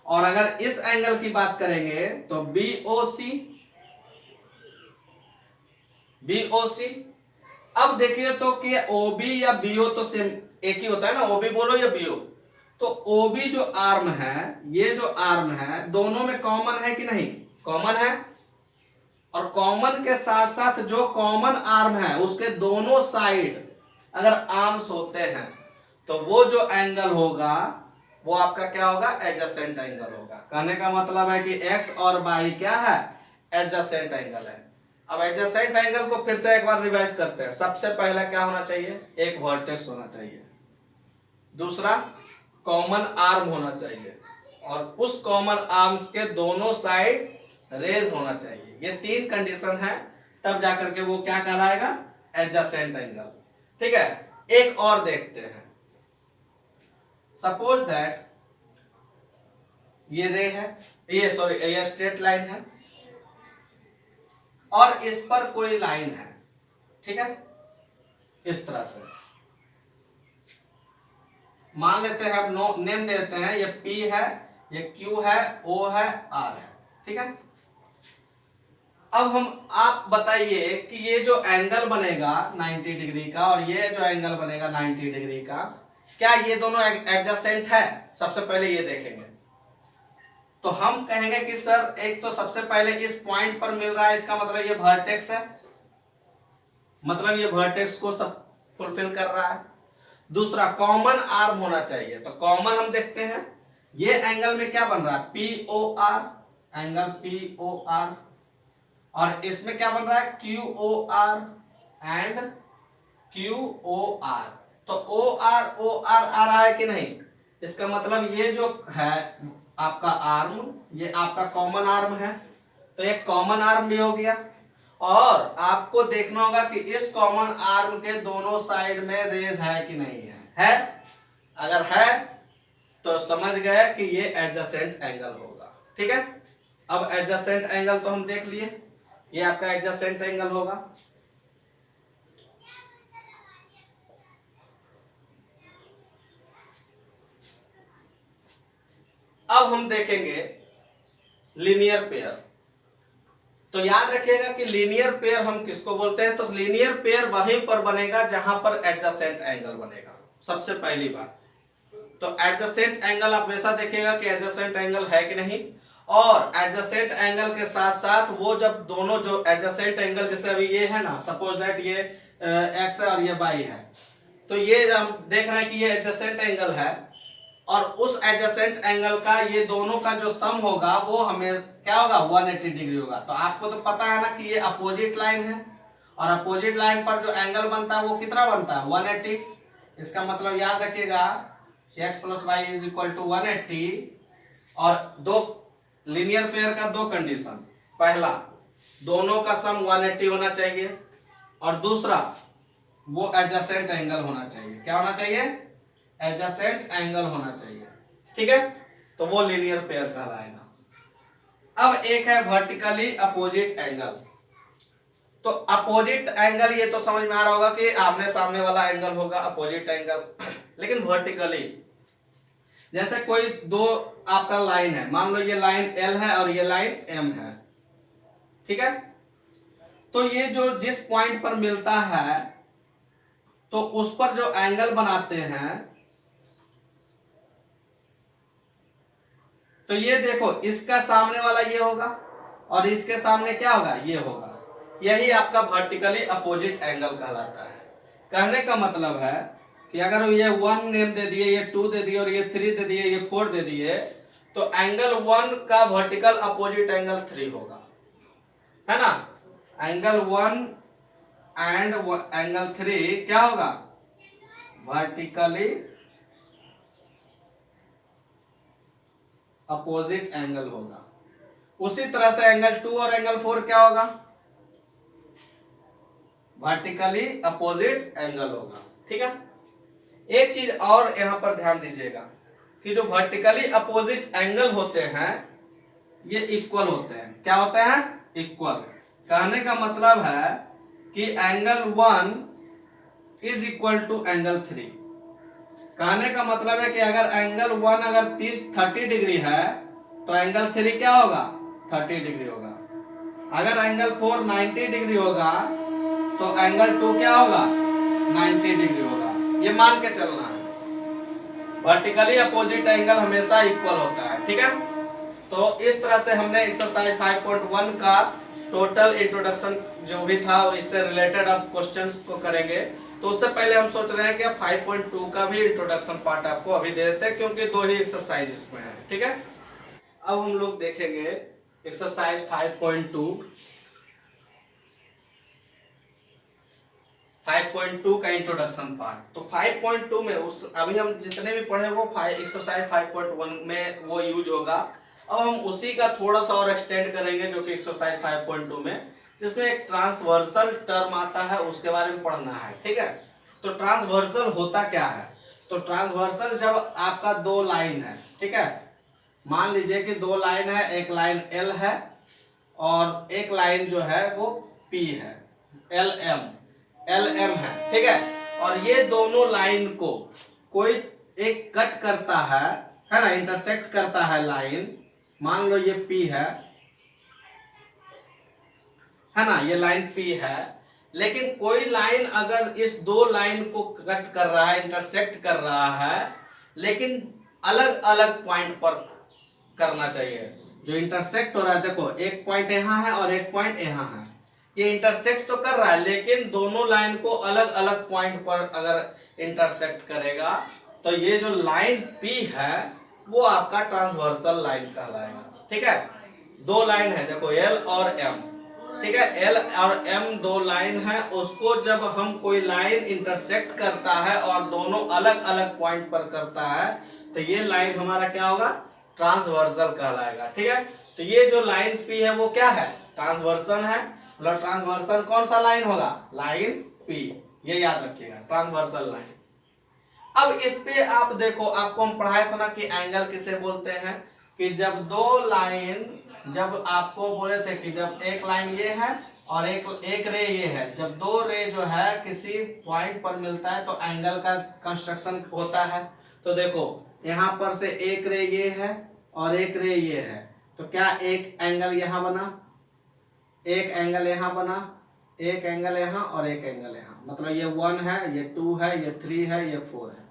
S1: और अगर इस एंगल की बात करेंगे तो BOC। अब देखिए तो कि OB या BO तो सेम एक ही होता है ना, OB बोलो या BO, तो OB जो आर्म है, ये जो आर्म है दोनों में कॉमन है कि नहीं, कॉमन है, और कॉमन के साथ साथ जो कॉमन आर्म है उसके दोनों साइड अगर आर्म्स होते हैं तो वो जो एंगल होगा वो आपका क्या होगा, एडजेसेंट एंगल होगा। कहने का मतलब है कि x और y क्या है, एडजेसेंट एंगल है। अब एडजेसेंट एंगल को फिर से एक बार रिवाइज करते हैं। सबसे पहला क्या होना चाहिए, एक वर्टेक्स होना चाहिए, दूसरा कॉमन आर्म होना चाहिए, और उस कॉमन आर्म्स के दोनों साइड रेज होना चाहिए। ये तीन कंडीशन है, तब जाकर के वो क्या कहलाएगा, एडजेसेंट एंगल, ठीक है। एक और देखते हैं, सपोज दैट ये रे है, ये सॉरी ये स्ट्रेट लाइन है और इस पर कोई लाइन है, ठीक है। इस तरह से मान लेते हैं, अब नो नेम देते हैं, ये P है, ये Q है, O है, R है, ठीक है। अब हम आप बताइए कि ये जो एंगल बनेगा 90 डिग्री का और ये जो एंगल बनेगा 90 डिग्री का, क्या ये दोनों एडजेसेंट है? सबसे पहले ये देखेंगे तो हम कहेंगे कि सर एक तो सबसे पहले इस पॉइंट पर मिल रहा है, इसका मतलब ये वर्टेक्स है, मतलब ये वर्टेक्स को सब फुलफिल कर रहा है। दूसरा कॉमन आर्म होना चाहिए, तो कॉमन हम देखते हैं ये एंगल में क्या बन रहा है, POR, एंगल POR, और इसमें क्या बन रहा है, QOR एंड QOR। तो OR OR आ रहा है कि नहीं, इसका मतलब ये जो है आपका आर्म, ये आपका कॉमन आर्म है, तो ये कॉमन आर्म भी हो गया। और आपको देखना होगा कि इस कॉमन आर्म के दोनों साइड में रेज है कि नहीं है, अगर है तो समझ गए कि ये एडजेसेंट एंगल होगा, ठीक है। अब एडजेसेंट एंगल तो हम देख लिए, ये आपका एडजेसेंट एंगल होगा। अब हम देखेंगे लीनियर पेयर। तो याद रखिएगा कि लीनियर पेयर हम किसको बोलते हैं, तो लीनियर पेयर वहीं पर बनेगा जहां पर एडजेसेंट एंगल बनेगा, सबसे पहली बात। तो एडजेसेंट एंगल आप वैसा देखिएगा कि एडजेसेंट एंगल है कि नहीं, और एडजेसेंट एंगल के साथ साथ वो जब दोनों जो एडजेसेंट एंगल, जैसे अभी ये है ना, सपोज दैट ये एक्स है और ये वाई है, तो ये हम देख रहे हैं कि ये एडजेसेंट एंगल है, और उस एडजेसेंट एंगल का ये दोनों का जो सम होगा वो हमें क्या होगा, 180 डिग्री होगा। तो आपको तो पता है ना कि ये अपोजिट लाइन है, और अपोजिट लाइन पर जो एंगल बनता है वो कितना बनता है, 180। इसका मतलब याद रखिएगा x + y = 180। और दो लीनियर पेयर का दो कंडीशन, पहला दोनों का सम 180 होना चाहिए, और दूसरा वो एडजेसेंट एंगल होना चाहिए। क्या होना चाहिए, एडजेसेंट एंगल होना चाहिए, ठीक है। तो वो लीनियर पेयर कहलाएगा। अब एक है वर्टिकली अपोजिट एंगल। तो अपोजिट एंगल ये तो समझ में आ रहा होगा कि आमने सामने वाला एंगल होगा अपोजिट एंगल। लेकिन वर्टिकली, जैसे कोई दो आपका लाइन है, मान लो ये लाइन L है और ये लाइन M है, ठीक है। तो ये जो जिस पॉइंट पर मिलता है तो उस पर जो एंगल बनाते हैं, तो ये देखो इसका सामने वाला ये होगा और इसके सामने क्या होगा, ये होगा। यही आपका वर्टिकली अपोजिट एंगल कहलाता है। कहने का मतलब है कि अगर ये 1 नेम दे दिए, ये 2 दे दिए और ये 3 दे दिए, ये 4 दे दिए, तो एंगल 1 का वर्टिकल अपोजिट एंगल 3 होगा, है ना। एंगल 1 एंड एंगल 3 क्या होगा, वर्टिकली अपोजिट एंगल होगा। उसी तरह से एंगल 2 और एंगल 4 क्या होगा, वर्टिकली अपोजिट एंगल होगा, ठीक है। एक चीज और यहां पर ध्यान दीजिएगा कि जो वर्टिकली अपोजिट एंगल होते हैं ये इक्वल होते हैं। क्या होते हैं, इक्वल। कहने का मतलब है कि एंगल 1 = एंगल 3। कहने का मतलब है कि अगर एंगल 1 अगर 30 डिग्री है तो एंगल 3 क्या होगा, 30 डिग्री होगा। अगर एंगल 4 90 डिग्री होगा तो एंगल 2 क्या होगा, 90 डिग्री होगा। ये मान के चलना है, वर्टिकली अपोजिट एंगल हमेशा इक्वल होता है, ठीक है। तो इस तरह से हमने एक्सरसाइज 5.1 का टोटल इंट्रोडक्शन जो भी था इससे रिलेटेड अब क्वेश्चंस को करेंगे। तो उससे पहले हम सोच रहे हैं कि 5.2 का भी इंट्रोडक्शन पार्ट आपको अभी दे देते हैं, क्योंकि 2 ही एक्सरसाइज इसमें है, ठीक है। अब हम लोग देखेंगे एक्सरसाइज 5.2 का इंट्रोडक्शन पार्ट। तो 5.2 में उस अभी हम जितने भी पढ़े वो एक्सरसाइज 5.1 में वो यूज होगा। अब हम उसी का थोड़ा सा और एक्सटेंड करेंगे जो कि एक्सरसाइज 5.2 में, जिसमें एक ट्रांसवर्सल टर्म आता है, उसके बारे में पढ़ना है, ठीक है। तो ट्रांसवर्सल होता क्या है, तो ट्रांसवर्सल जब आपका दो लाइन है, ठीक है, मान लीजिए कि दो लाइन है, एक लाइन एल है और एक लाइन जो है वो पी है, एल एम है, ठीक है। और ये दोनों लाइन को कोई एक कट करता है ना, इंटरसेक्ट करता है लाइन, मान लो ये पी है ना, ये लाइन पी है, लेकिन कोई लाइन अगर इस दो लाइन को कट कर रहा है, इंटरसेक्ट कर रहा है, लेकिन अलग अलग पॉइंट पर करना चाहिए। जो इंटरसेक्ट हो रहा है, देखो एक पॉइंट यहाँ है और एक पॉइंट यहाँ है, ये इंटरसेक्ट तो कर रहा है, लेकिन दोनों लाइन को अलग अलग पॉइंट पर अगर इंटरसेक्ट करेगा तो ये जो लाइन पी है वो आपका ट्रांसवर्सल लाइन कहलाएगा, ठीक है। दो लाइन है, देखो एल और एम, ठीक है, एल और एम दो लाइन है, उसको जब हम कोई लाइन इंटरसेक्ट करता है और दोनों अलग अलग पॉइंट पर करता है तो ये लाइन हमारा क्या होगा, ट्रांसवर्सल कहलाएगा, ठीक है। तो ये जो लाइन पी है वो क्या है, ट्रांसवर्सन है, मतलब ट्रांसवर्सल कौन सा लाइन होगा, लाइन पी, ये याद रखिएगा, ट्रांसवर्सल लाइन। अब इस पे आप देखो, आपको हम पढ़ाए थे ना कि एंगल किसे बोलते हैं, कि जब दो लाइन, जब आपको बोले थे कि जब एक लाइन ये है और एक रे ये है, जब दो रे जो है किसी पॉइंट पर मिलता है तो एंगल का कंस्ट्रक्शन होता है। तो देखो यहाँ पर से एक रे ये है और एक रे ये है, तो क्या एक एंगल यहाँ बना, एक एंगल यहाँ बना, एक एंगल यहाँ और एक एंगल यहाँ, मतलब ये 1 है, ये 2 है, ये 3 है, ये 4 है,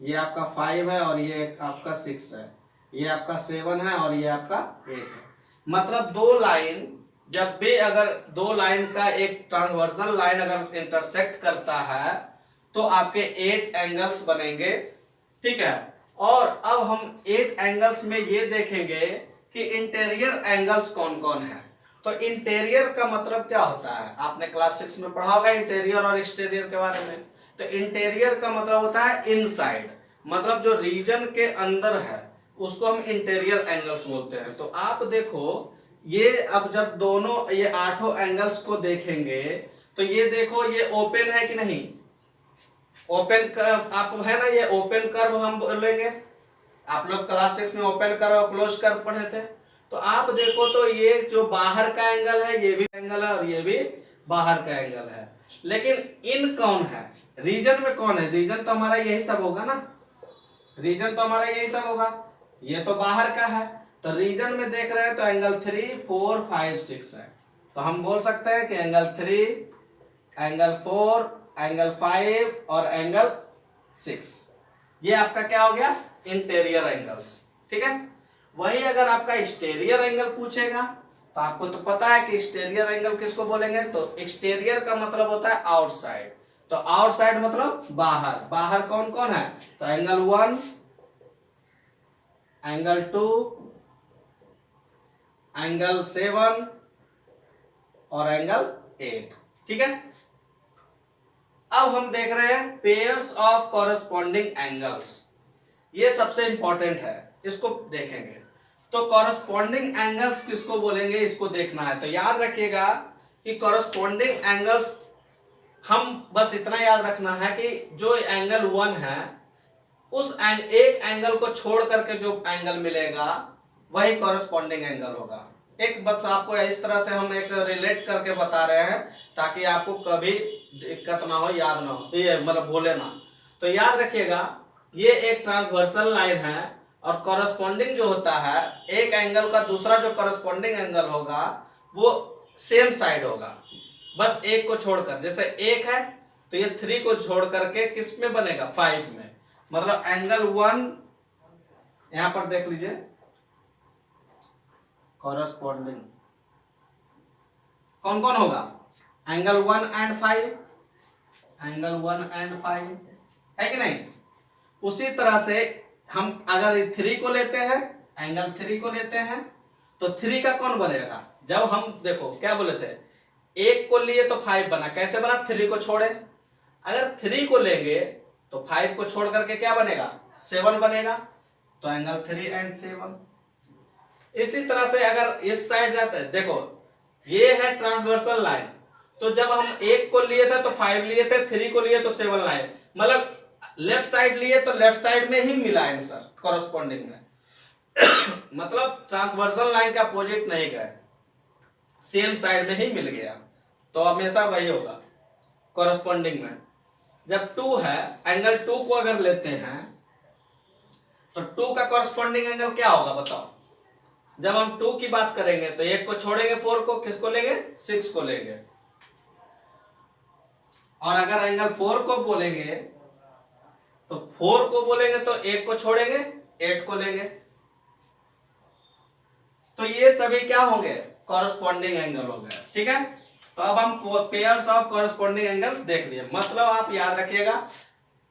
S1: ये आपका 5 है और ये आपका 6 है, ये आपका 7 है और ये आपका 8 है। मतलब दो लाइन, जब भी अगर दो लाइन का एक ट्रांसवर्सल लाइन अगर इंटरसेक्ट करता है तो आपके 8 एंगल्स बनेंगे, ठीक है। और अब हम 8 एंगल्स में ये देखेंगे कि इंटीरियर एंगल्स कौन कौन है। तो इंटीरियर का मतलब क्या होता है, आपने क्लास 6 में पढ़ा होगा इंटीरियर और एक्सटीरियर के बारे में। तो इंटीरियर का मतलब होता है इनसाइड, मतलब जो रीजन के अंदर है उसको हम इंटीरियर एंगल्स बोलते हैं। तो आप देखो ये, अब जब दोनों ये 8 एंगल्स को देखेंगे तो ये देखो ये ओपन है कि नहीं, ओपन कर्व आप है ना, ये ओपन कर्व हम बोलेंगे, आप लोग क्लास 6 में ओपन कर्व और क्लोज कर्व पढ़े थे। तो आप देखो तो ये जो बाहर का एंगल है ये भी एंगल है और ये भी बाहर का एंगल है, लेकिन इन कौन है, रीजन में कौन है, रीजन तो हमारा यही सब होगा ना, रीजन तो हमारा यही सब होगा, ये तो बाहर का है। तो रीजन में देख रहे हैं तो एंगल 3, 4, 5, 6 है, तो हम बोल सकते हैं कि एंगल 3, एंगल 4, एंगल 5 और एंगल 6, ये आपका क्या हो गया, इंटीरियर एंगल्स, ठीक है। वही अगर आपका एक्सटीरियर एंगल पूछेगा तो आपको तो पता है कि एक्सटीरियर एंगल किसको बोलेंगे, तो एक्सटीरियर का मतलब होता है आउटसाइड। तो आउटसाइड मतलब बाहर, बाहर कौन कौन है, तो एंगल 1, एंगल 2, एंगल 7 और एंगल 8, ठीक है। अब हम देख रहे हैं पेयर्स ऑफ कॉरेस्पॉन्डिंग एंगल्स, ये सबसे इंपॉर्टेंट है, इसको देखेंगे। तो कॉरेस्पॉन्डिंग एंगल्स किसको बोलेंगे, इसको देखना है। तो याद रखिएगा कि कॉरेस्पॉन्डिंग एंगल्स, हम बस इतना याद रखना है कि जो एंगल 1 है उस एक एंगल को छोड़ करके जो एंगल मिलेगा वही कॉरेस्पॉन्डिंग एंगल होगा। एक बस आपको इस तरह से हम एक रिलेट करके बता रहे हैं ताकि आपको कभी दिक्कत ना हो, याद ना हो, ये मतलब भूले ना। तो याद रखिएगा ये एक ट्रांसवर्सल लाइन है और कॉरेस्पॉन्डिंग जो होता है एक एंगल का दूसरा जो कॉरेस्पॉन्डिंग एंगल होगा वो सेम साइड होगा, बस एक को छोड़कर। जैसे एक है तो ये 3 को छोड़ करके किस में बनेगा, 5 में। मतलब एंगल 1 यहां पर देख लीजिए, कॉरेस्पॉन्डिंग कौन कौन होगा, एंगल 1 एंड 5, एंगल 1 एंड 5 है कि नहीं। उसी तरह से हम अगर 3 को लेते हैं, एंगल 3 को लेते हैं तो 3 का कौन बनेगा, जब हम देखो क्या बोले थे, एक को लिए तो 5 बना, कैसे बना, 3 को छोड़े। अगर 3 को लेंगे तो 5 को छोड़ करके क्या बनेगा, 7 बनेगा, तो एंगल 3 एंड 7। इसी तरह से अगर इस साइड जाते हैं, देखो ये है ट्रांसवर्सल लाइन, तो जब हम एक को लिए थे तो 5 लिए थे, 3 को लिए तो 7 लाए, मतलब लेफ्ट साइड लिए तो लेफ्ट साइड में ही मिला आंसर कॉरेस्पॉन्डिंग में। मतलब ट्रांसवर्सल लाइन का अपोजिट नहीं गए, सेम साइड में ही मिल गया, तो हमेशा वही होगा कॉरस्पॉन्डिंग में। जब 2 है, एंगल 2 को अगर लेते हैं तो 2 का कॉरस्पॉन्डिंग एंगल क्या होगा बताओ। जब हम 2 की बात करेंगे तो 1 को छोड़ेंगे, 4 को, किसको लेंगे, 6 को लेंगे। और अगर एंगल 4 को बोलेंगे तो 4 को बोलेंगे तो 1 को छोड़ेंगे, 8 को लेंगे। तो ये सभी क्या होंगे, कॉरस्पॉन्डिंग एंगल हो गए, ठीक है। तो अब हम पेयर्स ऑफ कॉरस्पॉन्डिंग एंगल्स देख लिए। मतलब आप याद रखिएगा,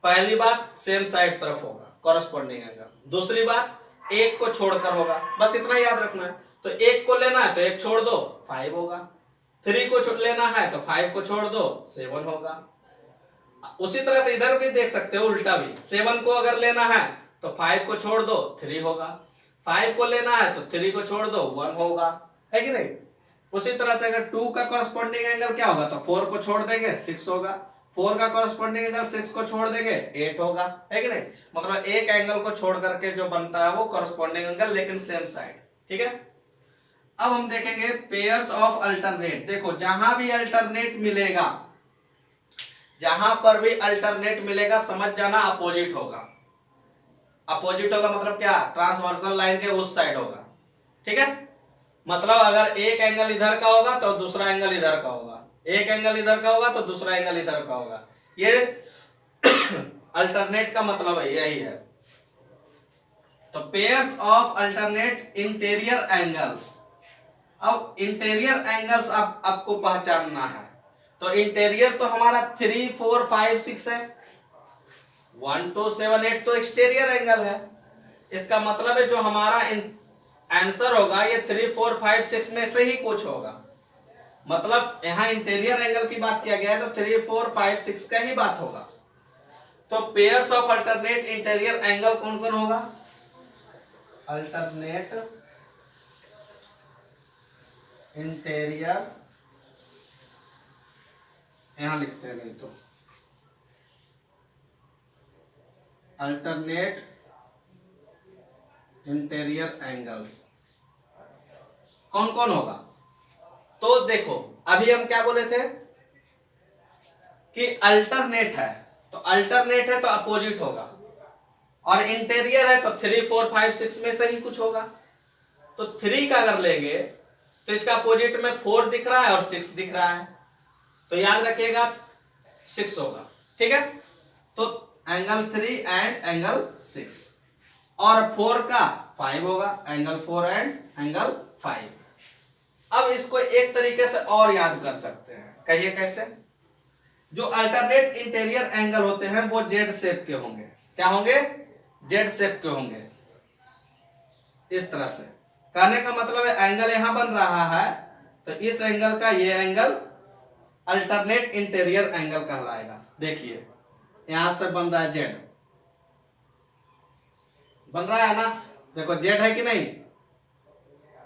S1: पहली बात सेम साइड तरफ होगा कॉरस्पॉन्डिंग एंगल, दूसरी बात 1 को छोड़कर होगा, बस इतना याद रखना है। तो 1 को लेना है तो 1 छोड़ दो 5 होगा, 3 को लेना है तो 5 को छोड़ दो 7 होगा। उसी तरह से इधर भी देख सकते हो, उल्टा भी 7 को अगर लेना है तो 5 को छोड़ दो 3 होगा, 5 को लेना है तो 3 को छोड़ दो 1 होगा, है कि नहीं। उसी तरह से अगर 2 का कॉरस्पॉन्डिंग एंगल क्या होगा, तो 4 को छोड़ देंगे 6 होगा, 4 का कॉरस्पॉन्डिंग एंगल 6 को छोड़ देंगे 8 होगा, है कि नहीं। मतलब एक एंगल को छोड़ करके जो बनता है वो कॉरस्पॉन्डिंग एंगल, लेकिन सेम साइड, ठीक है। अब हम देखेंगे पेयर्स ऑफ अल्टरनेट। देखो जहां भी अल्टरनेट मिलेगा, जहां पर भी अल्टरनेट मिलेगा समझ जाना अपोजिट होगा। अपोजिट होगा मतलब क्या, ट्रांसवर्सल लाइन के उस साइड होगा, ठीक है। मतलब अगर एक एंगल इधर का होगा तो दूसरा एंगल इधर का होगा, एक एंगल इधर का होगा तो दूसरा एंगल इधर का होगा। ये अल्टरनेट का मतलब यही है। तो pairs of alternate interior angles. अब इंटीरियर एंगल्स आपको पहचानना है। तो इंटीरियर तो हमारा 3, 4, 5, 6 है, 1, 2, 7, 8 तो एक्सटीरियर एंगल है। इसका मतलब है जो हमारा आंसर होगा ये 3, 4, 5, 6 में से ही कुछ होगा। मतलब यहां इंटीरियर एंगल की बात किया गया है तो 3, 4, 5, 6 का ही बात होगा। तो pairs of alternate interior angle कौन कौन होगा, अल्टरनेट इंटीरियर, यहां लिखते हैं नहीं तो अल्टरनेट इंटीरियर एंगल्स कौन कौन होगा। तो देखो अभी हम क्या बोले थे कि अल्टरनेट है, तो अल्टरनेट है तो अपोजिट होगा, और इंटीरियर है तो 3, 4, 5, 6 में से ही कुछ होगा। तो 3 का अगर लेंगे तो इसका अपोजिट में 4 दिख रहा है और 6 दिख रहा है, तो याद रखिएगा 6 होगा, ठीक है। तो एंगल 3 एंड एंगल 6, और 4 का 5 होगा, एंगल 4 एंड एंगल 5। अब इसको एक तरीके से और याद कर सकते हैं, कहिए कैसे। जो अल्टरनेट इंटीरियर एंगल होते हैं वो जेड शेप के होंगे, क्या होंगे, जेड शेप के होंगे। इस तरह से कहने का मतलब है एंगल यहां बन रहा है तो इस एंगल का ये एंगल अल्टरनेट इंटीरियर एंगल कहलाएगा। देखिए यहां से बन रहा है जेड, बन रहा है ना, देखो जेड है कि नहीं।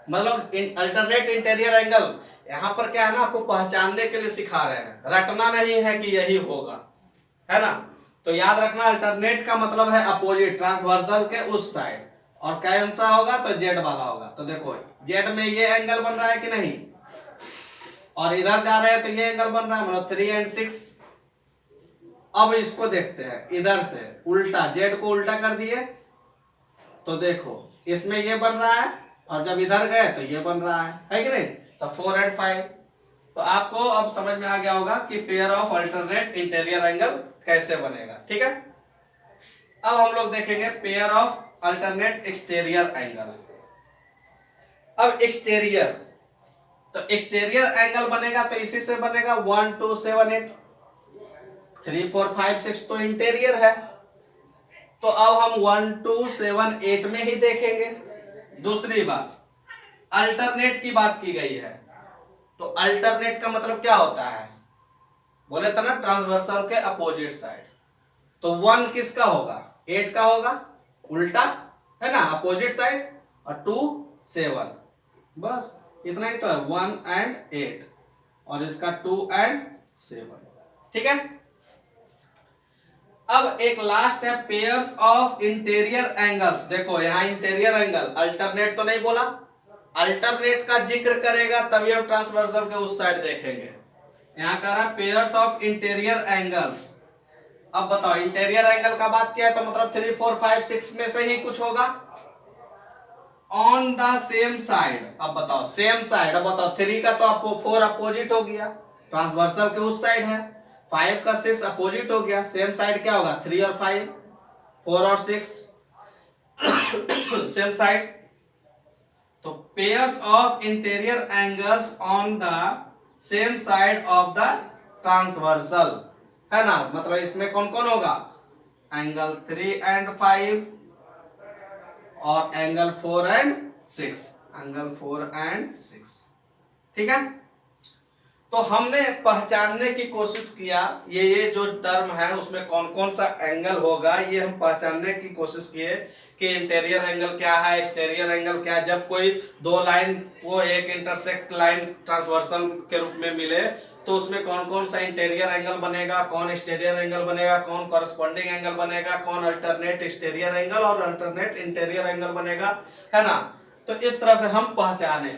S1: मतलब अल्टरनेट इंटीरियर एंगल यहां पर क्या है ना, आपको पहचानने के लिए सिखा रहे हैं, रटना नहीं है कि यही होगा, है ना। तो याद रखना अल्टरनेट का मतलब है अपोजिट, ट्रांसवर्सल के उस साइड, और कौन सा होगा तो जेड वाला होगा। तो देखो जेड में ये एंगल बन रहा है कि नहीं, और इधर जा रहे हैं तो ये एंगल बन रहा है, मतलब 3 एंड 6। अब इसको देखते हैं इधर से उल्टा, जेड को उल्टा कर दिए तो देखो इसमें ये बन रहा है, और जब इधर गए तो ये बन रहा है कि नहीं। तो 4 एंड 5। तो आपको अब समझ में आ गया होगा कि pair of alternate interior angle कैसे बनेगा, ठीक है। अब हम लोग देखेंगे pair of alternate exterior angle. अब एक्सटीरियर, तो एक्सटीरियर एंगल बनेगा तो इसी से बनेगा 1, 2, 7, 8, 3, 4, 5, 6 तो इंटीरियर है। तो अब हम 1, 2, 7, 8 में ही देखेंगे। दूसरी बात अल्टरनेट की बात की गई है, तो अल्टरनेट का मतलब क्या होता है, बोले था ना ट्रांसवर्सल के अपोजिट साइड। तो 1 किसका होगा, 8 का होगा, उल्टा है ना, अपोजिट साइड, और 2, 7, बस इतना ही तो है, 1 एंड 8, और इसका 2 एंड 7, ठीक है। अब एक लास्ट है पेयर्स ऑफ इंटीरियर एंगल्स। देखो यहाँ इंटीरियर एंगल, अल्टरनेट तो नहीं बोला, अल्टरनेट का जिक्र करेगा तभी हम ट्रांसवर्सल के उस साइड देखेंगे। यहाँ कह रहा है पेयर्स ऑफ इंटीरियर एंगल्स। अब बताओ इंटीरियर एंगल का बात किया है तो मतलब 3 4 5 6 में से ही कुछ होगा ऑन द सेम साइड। अब बताओ सेम साइड, अब बताओ 3 का तो आपको 4 अपोजिट हो गया, ट्रांसवर्सल के उस साइड है, 5 का 6 अपोजिट हो गया, सेम साइड क्या होगा 3 और 5, 4 और 6 सेम साइड। तो pairs of interior angles on the same side of the transversal है ना, मतलब इसमें कौन कौन होगा, एंगल 3 एंड 5 और एंगल 4 एंड 6, एंगल 4 एंड 6। ठीक है, तो हमने पहचानने की कोशिश किया ये जो टर्म है उसमें कौन कौन सा एंगल होगा, ये हम पहचानने की कोशिश किए कि इंटीरियर एंगल क्या है, एक्सटीरियर एंगल क्या है। जब कोई दो लाइन को एक इंटरसेक्ट लाइन ट्रांसवर्सल के रूप में मिले तो उसमें कौन कौन सा इंटीरियर एंगल बनेगा, कौन एक्सटीरियर एंगल बनेगा, कौन कॉरेस्पॉन्डिंग एंगल बनेगा, कौन अल्टरनेट एक्सटीरियर एंगल और अल्टरनेट इंटीरियर एंगल बनेगा, है ना। तो इस तरह से हम पहचाने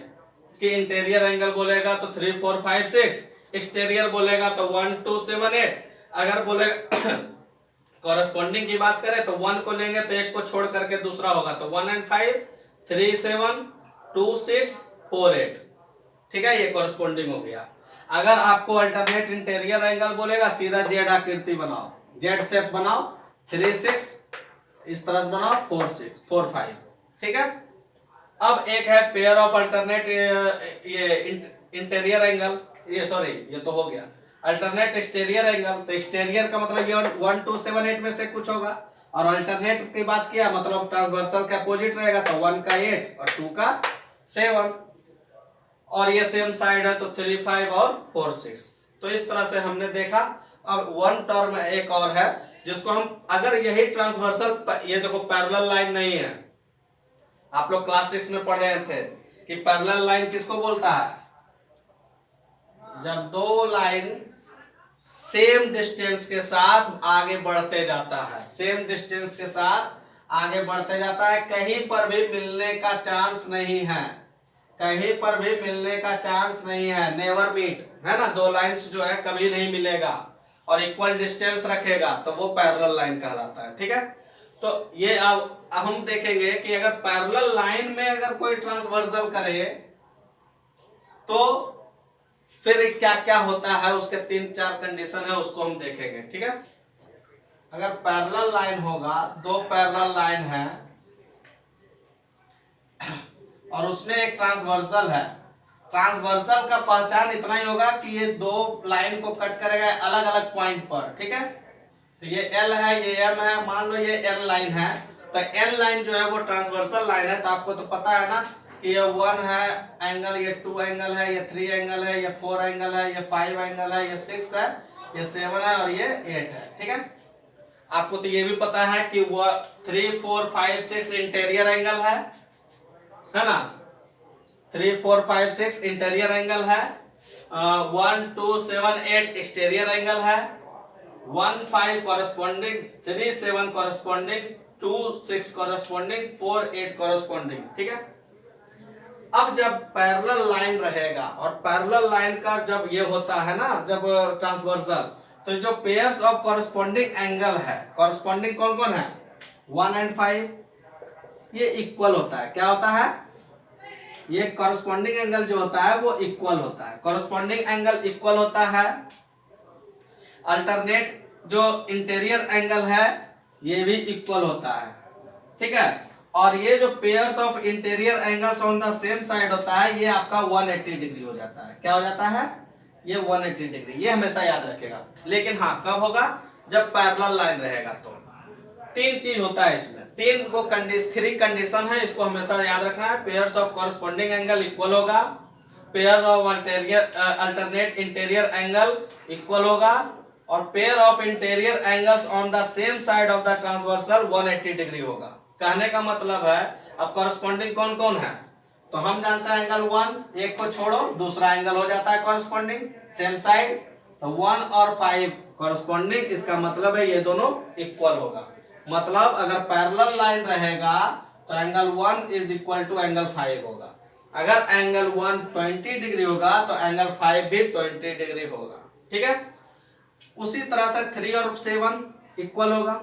S1: कि इंटीरियर एंगल बोलेगा तो 3 4 5 6, एक्सटीरियर बोलेगा तो 1 2 7 8। अगर बोलेगा कॉरेस्पॉन्डिंग की बात करें तो 1 को लेंगे तो एक को छोड़ करके दूसरा होगा, तो 1 एंड 5, 3 7, 2 6, 4 8। ठीक है, ये कॉरेस्पॉन्डिंग हो गया। अगर आपको अल्टरनेट इंटीरियर एंगल बोलेगा सीधा जेड आकृति बनाओ, जेड शेप बनाओ, 3 6 इस तरह से बनाओ, 4 6 4 5। ठीक है, अब एक है पेयर ऑफ अल्टरनेट ये इंटीरियर एंगल, ये सॉरी ये तो हो गया अल्टरनेट एक्सटीरियर एंगल। तो एक्सटीरियर का मतलब ये 1 2 7 8 में से कुछ होगा, और अल्टरनेट की बात किया मतलब ट्रांसवर्सल का अपोजिट रहेगा, तो 1 का 8 और 2 का 7, और ये सेम साइड है तो 3 5 और 4 6। तो इस तरह से हमने देखा। अब वन टर्म एक और है जिसको हम, अगर यही ट्रांसवर्सल, ये देखो पैरेलल लाइन नहीं है, आप लोग क्लास 6 में पढ़े थे कि पैरेलल लाइन किसको बोलता है, जब दो लाइन सेम डिस्टेंस के साथ आगे बढ़ते जाता है, सेम डिस्टेंस के साथ आगे बढ़ते जाता है, कहीं पर भी मिलने का चांस नहीं है, कहीं पर भी मिलने का चांस नहीं है, नेवर मीट, है ना। दो लाइंस जो है कभी नहीं मिलेगा और इक्वल डिस्टेंस रखेगा तो वो पैरेलल लाइन कहलाता है। ठीक है, तो ये अब हम देखेंगे कि अगर पैरेलल लाइन में अगर कोई ट्रांसवर्सल करे तो फिर क्या क्या होता है, उसके 3 4 कंडीशन है, उसको हम देखेंगे। ठीक है, अगर पैरेलल लाइन होगा, दो पैरेलल लाइन है और उसमें एक ट्रांसवर्सल है, ट्रांसवर्सल का पहचान इतना ही होगा कि ये दो लाइन को कट करेगा अलग अलग पॉइंट पर। ठीक है, तो ये L है, ये M है, मान लो ये N लाइन है, तो N लाइन जो है वो ट्रांसवर्सल लाइन है। तो आपको तो पता है ना कि ये 1 है एंगल, ये 2 एंगल है, ये 3 एंगल है, ये 4 एंगल है, ये 5 एंगल है, ये 6 है, ये 7 है और ये 8 है। ठीक है, आपको तो ये भी पता है कि वो 3 4 5 6 इंटीरियर एंगल है ना, 3 4 5 6 इंटीरियर एंगल है, 1 2 7 8 एक्सटीरियर एंगल है, 1 5 कॉरेस्पॉन्डिंग, 3 7 कॉरेस्पॉन्डिंग, 2 6 कॉरेस्पॉन्डिंग, 4 8 कॉरेस्पॉन्डिंग। ठीक है, अब जब पैरेलल लाइन रहेगा और पैरेलल लाइन का जब ये होता है ना, जब ट्रांसवर्सल, तो जो पेयर्स ऑफ कॉरेस्पॉन्डिंग एंगल है, कॉरेस्पॉन्डिंग कौन कौन है, 1 एंड 5, ये इक्वल होता है। क्या होता है, ये कॉरेस्पॉन्डिंग एंगल जो होता है वो इक्वल होता है, कॉरेस्पॉन्डिंग एंगल इक्वल होता है। अल्टरनेट जो इंटीरियर एंगल है ये भी इक्वल होता है। ठीक है, और ये जो pairs of interior angles on the same side होता है ये आपका 180 डिग्री हो जाता है। क्या हो जाता है, ये 180 डिग्री, ये हमेशा याद रखेगा। लेकिन हाँ, कब होगा, जब पैरेलल लाइन रहेगा। तो 3 चीज होता है इसमें, 3 कंडीशन है, इसको हमेशा याद रखना है। Pairs of corresponding angle equal होगा, pair of alternate interior angle equal होगा, और pair of interior angles on the same side of the transversal 180 degree होगा। कहने का मतलब है, अब कॉरेस्पॉन्डिंग कौन कौन है, तो हम जानते हैं एंगल 1, एक को छोड़ो दूसरा एंगल हो जाता है कॉरेस्पॉन्डिंग, सेम साइड। तो 1 और 5 कॉरस्पॉन्डिंग, इसका मतलब है ये दोनों इक्वल होगा। मतलब अगर पैरेलल लाइन रहेगा तो angle 1 is equal to angle 5 होगा। अगर एंगल 1 20 डिग्री होगा तो एंगल 5 भी 20 डिग्री होगा। ठीक है। उसी तरह से 3 और 7 इक्वल होगा।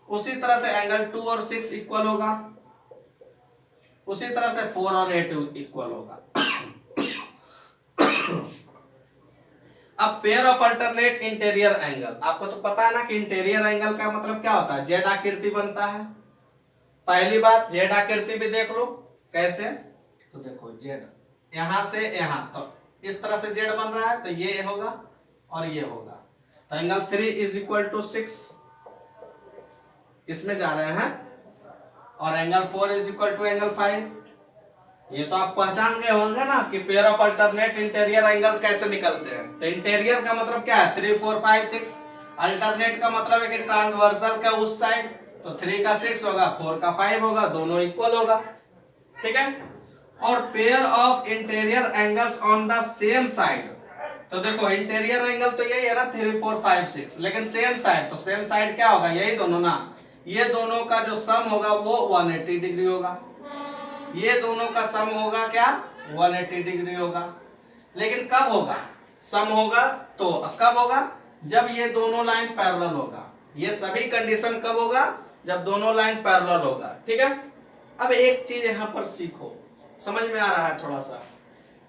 S1: उसी तरह से एंगल 2 और 6 इक्वल होगा। उसी तरह से 4 और 8 इक्वल होगा। अब pair of alternate interior angle, आपको तो पता है ना कि इंटीरियर एंगल का मतलब क्या होता है, जेड आकृति बनता है। पहली बात जेड आकृति भी देख लो कैसे, तो देखो जेड यहां से यहां, तो इस तरह से जेड बन रहा है, तो ये होगा और ये होगा। तो एंगल 3 इज इक्वल टू 6 इसमें जा रहे हैं, और angle 4 is equal to angle 5। ये तो आप पहचान गए होंगे ना कि pair of alternate interior angle कैसे निकलते हैं। तो इंटीरियर का मतलब क्या है, 3 4 5 6। अल्टरनेट का मतलब है कि ट्रांसवर्सल का उस साइड, तो 3 का 6 होगा, 4 का 5 होगा, दोनों इक्वल होगा। ठीक है। और pair of interior angles on the same side, तो देखो इंटीरियर एंगल तो यही है ना 3 4 5 6, लेकिन सेम साइड, तो सेम साइड क्या होगा, यही दोनों ना। ये दोनों का जो सम होगा वो 180 डिग्री होगा। ये दोनों का सम होगा क्या, 180 डिग्री होगा। लेकिन कब होगा सम होगा, तो कब होगा, जब ये दोनों लाइन पैरेलल होगा। ये सभी कंडीशन कब होगा, जब दोनों लाइन पैरेलल होगा। ठीक है। अब एक चीज यहां पर सीखो, समझ में आ रहा है थोड़ा सा,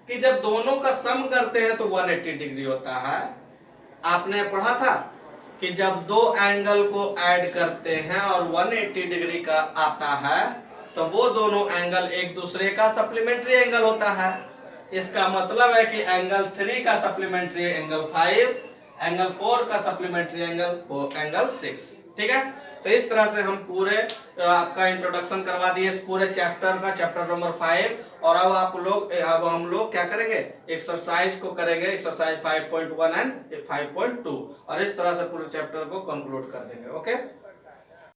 S1: कि जब दोनों का सम करते हैं तो 180 डिग्री होता है। आपने पढ़ा था कि जब दो एंगल को ऐड करते हैं और 180 डिग्री का आता है तो वो दोनों एंगल एक दूसरे का सप्लीमेंट्री एंगल होता है। इसका मतलब है कि एंगल 3 का सप्लीमेंट्री एंगल 5, एंगल 4 का सप्लीमेंट्री एंगल 6। ठीक है। तो इस तरह से हम पूरे आपका इंट्रोडक्शन करवा दिए इस पूरे चैप्टर का, चैप्टर नंबर 5। और अब हम लोग क्या करेंगे, एक्सरसाइज को करेंगे, एक्सरसाइज 5.1 एंड 5.2, और इस तरह से पूरे चैप्टर को कंक्लूड कर देंगे। ओके।